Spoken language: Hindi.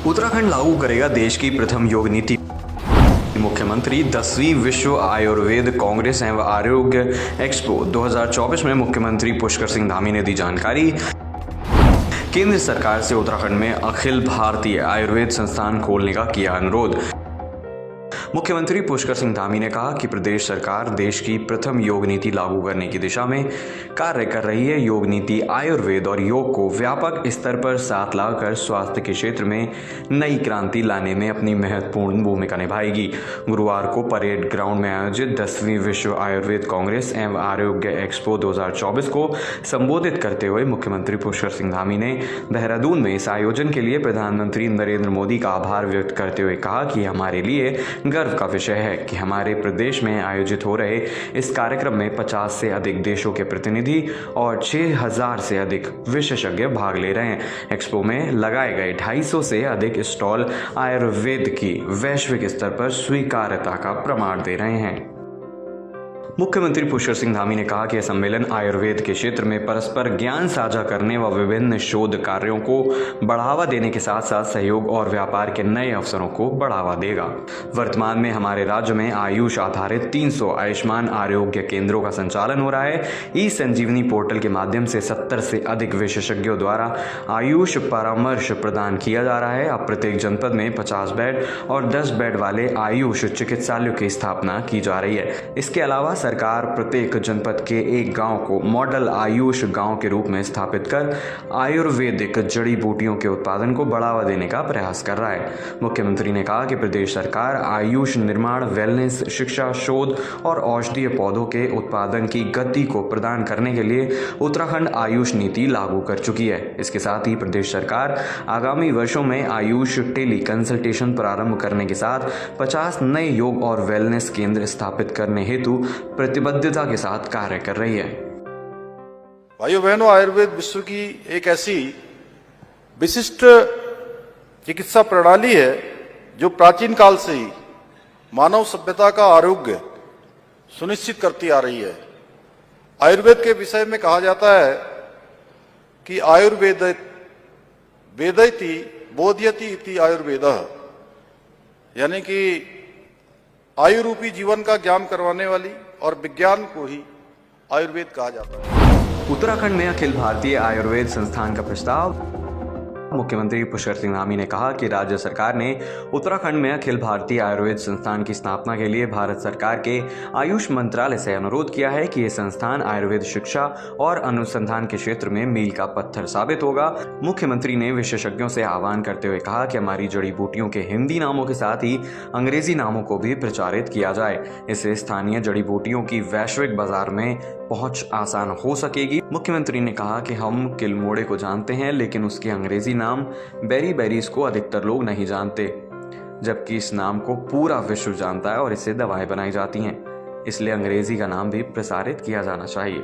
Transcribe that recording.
उत्तराखंड लागू करेगा देश की प्रथम योग नीति। मुख्यमंत्री 10वीं विश्व आयुर्वेद कांग्रेस एवं आरोग्य एक्सपो 2024 में मुख्यमंत्री पुष्कर सिंह धामी ने दी जानकारी। केंद्र सरकार से उत्तराखंड में अखिल भारतीय आयुर्वेद संस्थान खोलने का किया अनुरोध। मुख्यमंत्री पुष्कर सिंह धामी ने कहा कि प्रदेश सरकार देश की प्रथम योग नीति लागू करने की दिशा में कार्य कर रही है। योग नीति आयुर्वेद और योग को व्यापक स्तर पर साथ लाकर स्वास्थ्य के क्षेत्र में नई क्रांति लाने में अपनी महत्वपूर्ण भूमिका निभाएगी। गुरुवार को परेड ग्राउंड में आयोजित 10वीं विश्व आयुर्वेद कांग्रेस एवं आरोग्य एक्सपो 2024 को संबोधित करते हुए मुख्यमंत्री पुष्कर सिंह धामी ने देहरादून में इस आयोजन के लिए प्रधानमंत्री नरेंद्र मोदी का आभार व्यक्त करते हुए कहा कि हमारे लिए गर्व का विषय है कि हमारे प्रदेश में आयोजित हो रहे इस कार्यक्रम में 50 से अधिक देशों के प्रतिनिधि और 6000 से अधिक विशेषज्ञ भाग ले रहे हैं। एक्सपो में लगाए गए 250 से अधिक स्टॉल आयुर्वेद की वैश्विक स्तर पर स्वीकार्यता का प्रमाण दे रहे हैं। मुख्यमंत्री पुष्कर सिंह धामी ने कहा कि यह सम्मेलन आयुर्वेद के क्षेत्र में परस्पर ज्ञान साझा करने व विभिन्न शोध कार्यों को बढ़ावा देने के साथ साथ सहयोग और व्यापार के नए अवसरों को बढ़ावा देगा। वर्तमान में हमारे राज्य में आयुष आधारित 300 आयुष्मान आरोग्य केंद्रों का संचालन हो रहा है। ई संजीवनी पोर्टल के माध्यम से 70 से अधिक विशेषज्ञों द्वारा आयुष परामर्श प्रदान किया जा रहा है। अब प्रत्येक जनपद में 50 बेड और 10 बेड वाले आयुष चिकित्सालयों की स्थापना की जा रही है। इसके अलावा सरकार प्रत्येक जनपद के एक गांव को मॉडल आयुष गांव के रूप में स्थापित कर आयुर्वेदिक जड़ी बूटियों के उत्पादन को बढ़ावा देने का प्रयास कर रहा है। मुख्यमंत्री ने कहा कि प्रदेश सरकार आयुष निर्माण, वेलनेस, शिक्षा, शोध और औषधीय पौधों के उत्पादन की गति को प्रदान करने के लिए उत्तराखंड आयुष नीति लागू कर चुकी है। इसके साथ ही प्रदेश सरकार आगामी वर्षों में आयुष टेली कंसल्टेशन प्रारंभ करने के साथ 50 नए योग और वेलनेस केंद्र स्थापित करने हेतु प्रतिबद्धता के साथ कार्य कर रही है। भाइयों बहनों, आयुर्वेद विश्व की एक ऐसी विशिष्ट चिकित्सा प्रणाली है जो प्राचीन काल से ही मानव सभ्यता का आरोग्य सुनिश्चित करती आ रही है। आयुर्वेद के विषय में कहा जाता है कि आयुर्वेद वेदयति बोध्यति इति आयुर्वेदः, यानी कि आयु रूपी जीवन का ज्ञान करवाने वाली और विज्ञान को ही आयुर्वेद कहा जाता है। उत्तराखंड में अखिल भारतीय आयुर्वेद संस्थान का प्रस्ताव। मुख्यमंत्री पुष्कर सिंह धामी ने कहा कि राज्य सरकार ने उत्तराखंड में अखिल भारतीय आयुर्वेद संस्थान की स्थापना के लिए भारत सरकार के आयुष मंत्रालय से अनुरोध किया है कि ये संस्थान आयुर्वेद शिक्षा और अनुसंधान के क्षेत्र में मील का पत्थर साबित होगा। मुख्यमंत्री ने विशेषज्ञों से आह्वान करते हुए कहा कि हमारी जड़ी बूटियों के हिंदी नामों के साथ ही अंग्रेजी नामों को भी प्रचारित किया जाए। इससे स्थानीय जड़ी बूटियों की वैश्विक बाजार में पहुंच आसान हो सकेगी। मुख्यमंत्री ने कहा कि हम किलमोड़े को जानते हैं, लेकिन उसके अंग्रेजी नाम बेरी बेरीज को अधिकतर लोग नहीं जानते, जबकि इस नाम को पूरा विश्व जानता है और इससे दवाएं बनाई जाती हैं। इसलिए अंग्रेजी का नाम भी प्रसारित किया जाना चाहिए।